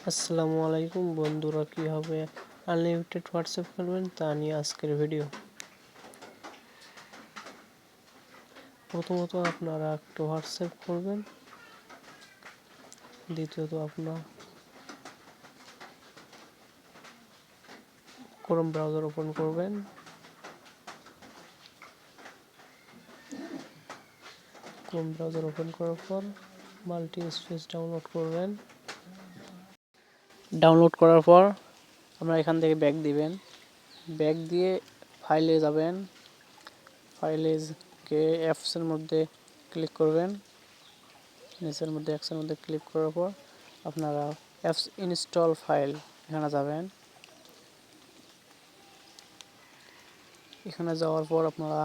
আসসালামু আলাইকুম বন্ধুরা, কীভাবে আনলিমিটেড হোয়াটসঅ্যাপ করবেন তা নিয়ে আজকের ভিডিও। প্রথমত আপনারা একটা হোয়াটসঅ্যাপ করবেন, দ্বিতীয়ত আপনার ক্রোম ব্রাউজার ওপেন করবেন। ক্রোম ব্রাউজার ওপেন করার পর মাল্টি স্পেস ডাউনলোড করবেন। ডাউনলোড করার পর আপনারা এখান থেকে ব্যাক দিবেন। ব্যাক দিয়ে ফাইলে যাবেন। ফাইলে গিয়ে অ্যাপসের মধ্যে ক্লিক করবেন। নিচের মধ্যে অ্যাপসের মধ্যে ক্লিক করার পর আপনারা অ্যাপস ইনস্টল ফাইল এখানে যাবেন। এখানে যাওয়ার পর আপনারা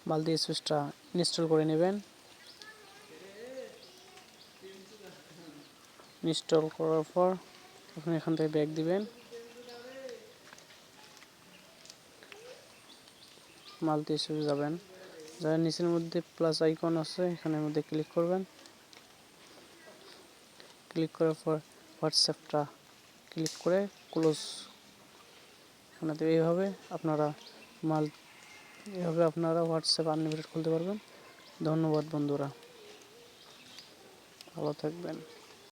মাল্টি স্পেসটা ইনস্টল করে নেবেন। ইনস্টল করার পর আপনি এখান থেকে ব্যাক দিবেন। মাল্টি স্পেসে যাবেন, যার নিচের মধ্যে প্লাস আইকন আছে এখানের মধ্যে ক্লিক করবেন। ক্লিক করার পর হোয়াটসঅ্যাপটা ক্লিক করে ক্লোজ। এখানে এইভাবে আপনারা হোয়াটসঅ্যাপ আনলিমিটেড খুলতে পারবেন। ধন্যবাদ বন্ধুরা, ভালো থাকবেন।